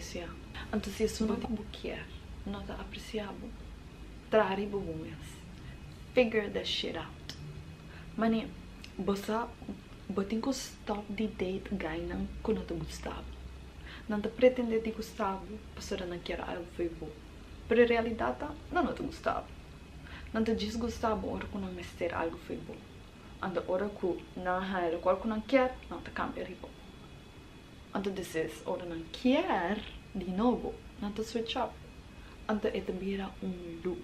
apreciar. Então se isso não te quer, não te apreciar, trare bubumas. Figure that shit out. Mani, você tem que stop de date guy não que não te gostava. Não te pretende te gostava, pessoa não quer algo foi bom. Pero a realidade não te gostava. Não te desgostava hora que não me ter algo foi bom. Anda hora que não há qual que não quer, não te cambia ribo. Anda deses hora não quer de novo, não te switch up. Anda é vira loop.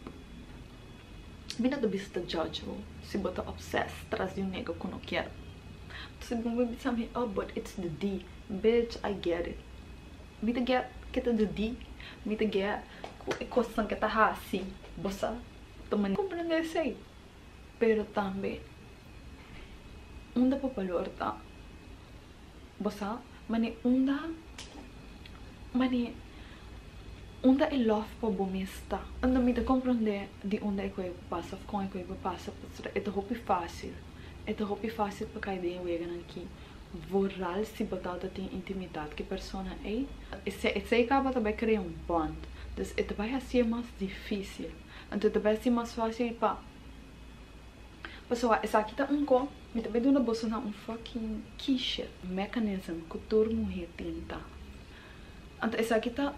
Bina te bisa judge se bota obsessed tras de nega que não quer. Se bom bisa me, oh but it's the D, bitch I get it. Me te get kita the D, me te get coisa que tá assim, bossa. Também compreender isso aí. Pero também unda papalor tá. Bossa, mani unda é love para bomesta. Anda me te compreender de onde é que eu passo, com é que eu passo, é tão fácil. É tão fácil para cair bem o aqui. Voral se botar tem intimidade que a pessoa é. Esse acaba também criar bond. Então, é vai ser mais difícil. Então, vai ser mais fácil para pessoa, essa aqui tá com, me também dá bolsa na fucking quiche mecanismo que todo mundo tenta. Então, essa aqui tá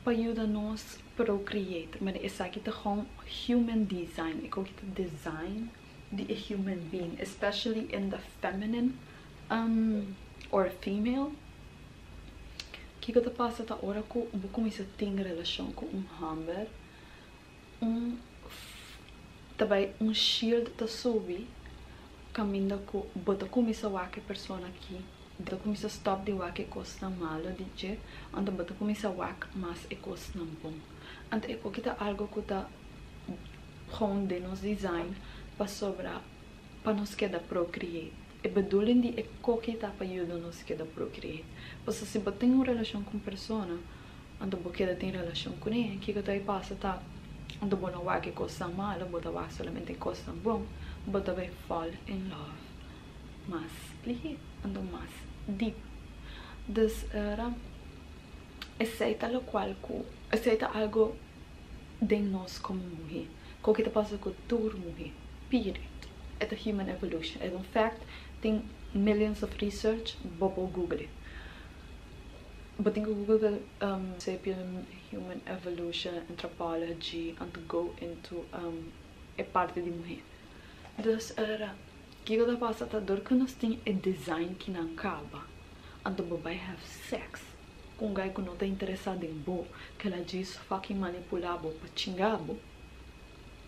para ajudar nós procreate, mas essa aqui tá com human design. Eu que design de a human being, especially in the feminine or female. Que eu passa tá hora que eu vou começar a ter relação com hammer, também shield tá subir, caminho com bota começa a que pessoa aqui, bota começa a stop de que coisa malo de je, anda bota começa a mas é coisa não bom. Anda é porque tá algo que tá com de nos design para sobrar para nos queda procreate. É bedoeling de que tá para ajudar nos queda procreate. Você se você tem uma relação com pessoa, anda você tem relação com ele, que tá aí passa tá. Ando bom não que coisa mala, bota vai solamente coisa bom, bota vai fall in love. Mas ando mais deep. Dus aceita lo qual aceita algo de nós como mulher. O que passa com toda mulher. Period. É a human evolution. É um fact. Tem millions of research. Bobo Google. But in Google, sapien human evolution, anthropology, and to go into a parte de mulher. Dus que eu passa tá dor que nós tem é design que não acaba. Ando vai have sex com um gajo que não tá interessado em bo, que ela diz fucking manipular bo para xingar bo.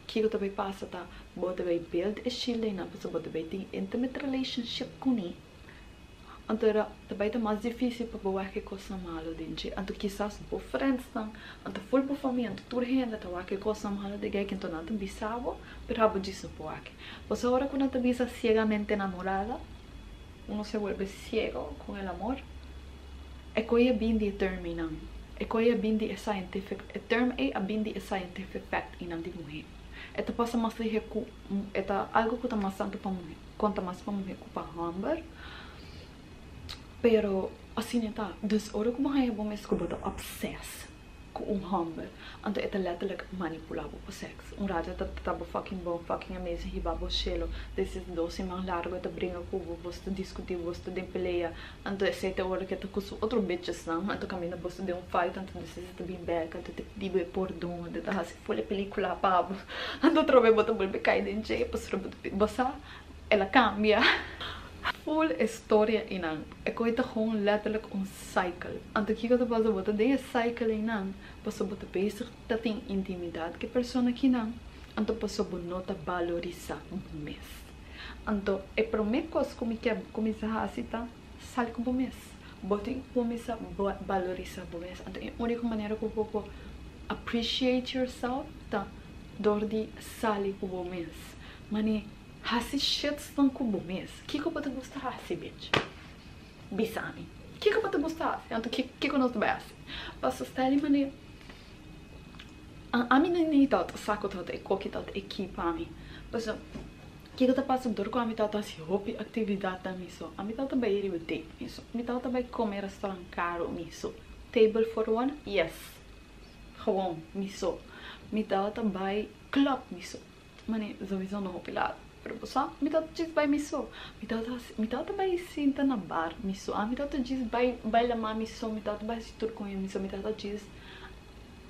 Que eu também passa tá, bota vai build a shield na pessoa bota vai ter intimate relationship com ele. Então, também é mais difícil para boa que coisa malo dentro. Então, quizás por friends não, então full por família, então tudo rende tá que coisa malo de que então não tem bisavo, pero abo disso por aqui. Você agora quando te bisa ciegamente enamorada, uno se vuelve ciego com o amor. É coisa bem determinante. É coisa bem de scientific. O termo é bem de scientific fact em ante mulher. É te passa mais de com, é algo que tá mais santo para mulher. Conta mais para mulher que para homem. Pero assim é tá. Dus ora como é bom mesmo que botar obsess com homem. Então é letterlijk manipulável para sexo. Rato tá fucking bom, fucking amazing, hibabo chelo. Desses doce mais largo tá brinca com você discutir, você de peleia. Então essa é a hora que tá com outro bitches não. Então caminha você de fight, então desses tá bem back, então te digo por dom, de tá assim foi película pabo. Então trove bota volve cair dentro, você ela cambia. Full história inang. É coisa com letterlijk cycle. Então que eu faço bota de cycle inang, passo bota bezig dat tem intimidade que pessoa que não. Então passo bonota valorizar mês. Então é para mim coisa como que começar a citar sal com mês. Bota começar valorizar mês. Então a única maneira que eu vou appreciate yourself tá dor de sal com mês. Mani hasi shit estão com o mês. Que eu vou te gostar assim, bitch? Bisani. Que eu vou te gostar? Então, que eu não te vejo? Posso estar ali, mano. A mim não é tanto saco tanto é qualquer tanto equipa a mim. Posso que eu te passo dor com a mim tanto assim hobby atividade da mim só. A mim tanto bem ir o date isso. A mim tanto bem comer restaurante caro mim só. table for one? Yes. Gewoon, miso. Mitata by club miso. Mani, sowieso nog op laat. Pero bosa, mitata just by miso. Mitata by sinta na bar miso. Mitata just by lama miso. Mitata by situr com miso. Mitata just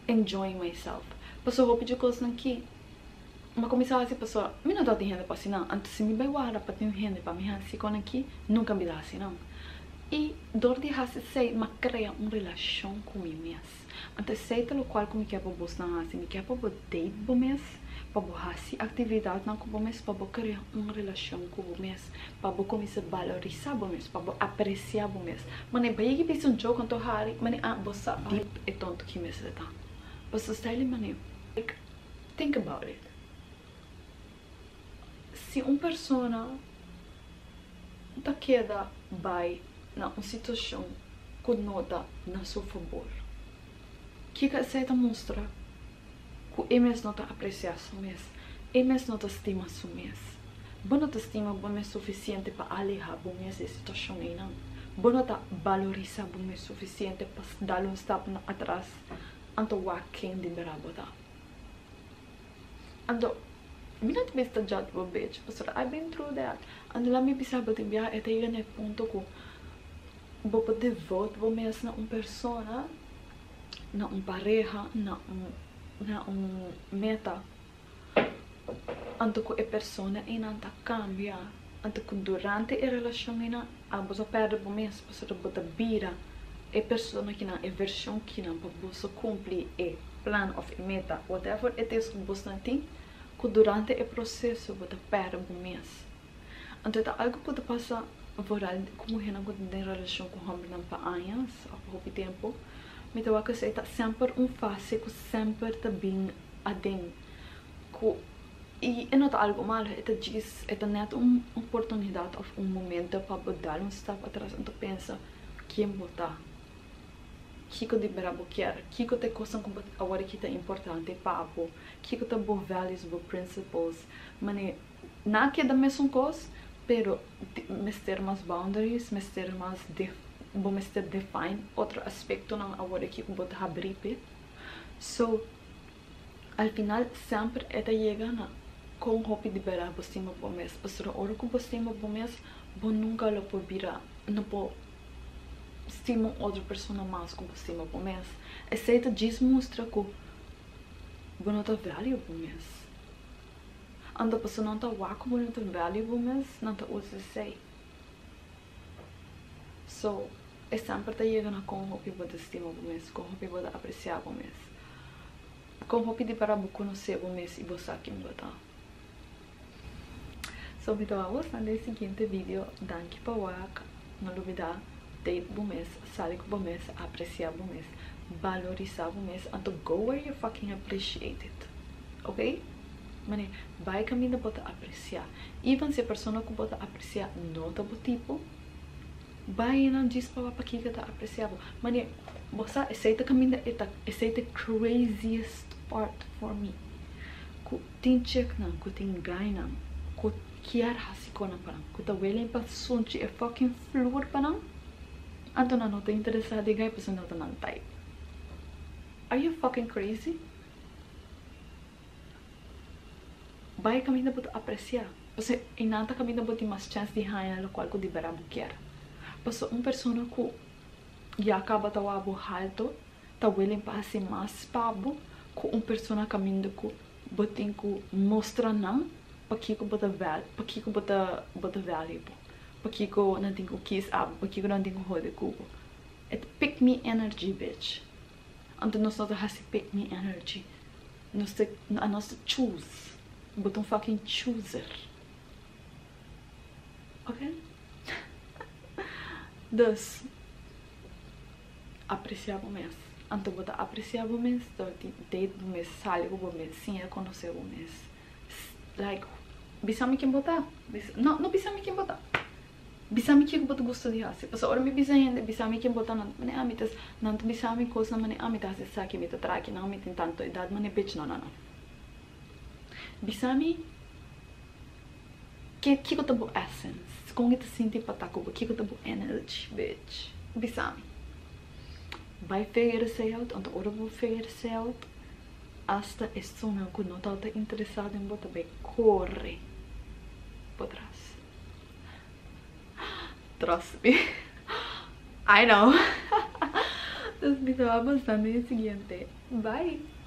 enjoying myself. Paso hopi de coisa aqui. Mas começava assim, pessoa, me não tem renda para assim não. Antes se me vai guardar para ter renda para me assim com aqui, nunca me dá assim não. E dor de raça sei, mas cria uma relação com mim mesmo. Antes sei pelo qual como que é para buscar assim, me quer para date com mês, para borrar atividade não com mês, para criar uma relação com mês, para começar a valorizar com mês, para apreciar com mês. Mas nem vai que pensa um jogo quanto hari, mas nem bossa deep é tonto que mês é tá. Mas o style mané, like think about it. Se uma pessoa tá queda vai na uma situação que nota na seu favor, que aceita mostrar que eles não tá apreciação mesmo, eles não tá estima su mesmo, bom não tá estima bom é suficiente para alejar bom essa situação aí não, bom não tá valorizar bom é suficiente para dar um step atrás, anto quem deverá botar, anto me not be the judge of bitch, but I've been through that. And lá me bisa ba timbia é até né ponto ko bo poder vote bo mesmo na uma persona, na uma pareja, na meta. Anto ko é persona e não tá cambia. Anto ko durante a relação ina a bosa perde bo mesmo, para bota bira é persona que na é versão que na para bosa cumprir é plan of meta, whatever it is que bosa tem. Que durante o processo você perde um mês. Então, é algo que passa voral como é na relação com o homem para anos, há pouco tempo. Mas eu acho que é sempre fase que sempre está bem adem. E não é algo mal, é net uma oportunidade ou momento para dar step atrás. Então, pensa, quem botar? Que eu deveria querer, que eu tenho coisa que agora que é importante para o, que eu tenho values, principles, mas não é da mesma coisa, pero me ter mais boundaries, me ter mais define outro aspecto não agora que eu vou abrir, so al final sempre é da chega na com o hobby de berar bastante por mês, porque a hora que bastante por mês, bom nunca lo pode virar, não pode estima outra pessoa mais como estima por mês. Aceita desmostra que você não está value por mês. Anda a pessoa não está como não está value por mês, não está usa sei. So, é sempre está chegando com o hobby de estima por mês, com o hobby de apreciar por mês. Com o hobby de para conhecer por mês e você aqui me botar. So, então, vamos fazer o seguinte vídeo, danke para wak, não duvidar. Date bom mês, sair com bom mês, apreciar bom mês, valorizar bom mês, então go where you fucking appreciate it, ok? Mane, vai caminho para apreciar. Even se a pessoa que pode apreciar não tá bom tipo, vai não diz para que tá apreciável. Mane, você aceita caminho, aceita craziest part for me. Que tem check não, que tem ganho não, que quer hasiko não para, que tá willing para sunchi é fucking flor para não. Anto na nota interessada e ganha pessoa nota não type. Are you fucking crazy? Vai caminho para apreciar. Você inanta caminho para ter mais chance de ganhar o qual que deverá quer. Porque uma pessoa que já acaba de abo alto, tá willing para ser mais pabo, com uma pessoa caminho que botem que mostra não, para que bota value, para que bota valuable. Porque eu não tenho kiss up, porque eu não tenho roda cubo. It pick me energy, bitch. Então nós não temos pick me energy. Nós choose. Botão fucking chooser. Ok? Dus, apreciar o mês. Então botar apreciar o mês, date o mês, sair o mês, sim, é conhecer o mês. Like, bisa-me quem botar? Não bisa-me quem botar. Bisa-me que eu boto gosto de fazer. Porque ora me bisa ainda, bisa-me que eu botar não, mas amitas, não bisa-me coisa, mas amitas se sabe que me tá aqui, não me tem tanto idade, mas bitch não. Bisa-me que eu tô boa essence, com que te sente para tá com que eu tô boa energy, bitch. Bisa-me. vai figure se out, anta ora vou figure se out, hasta este não que não está interessado em botar bem, corre por trás. Trust me. I know. Nos vemos no siguiente. Bye.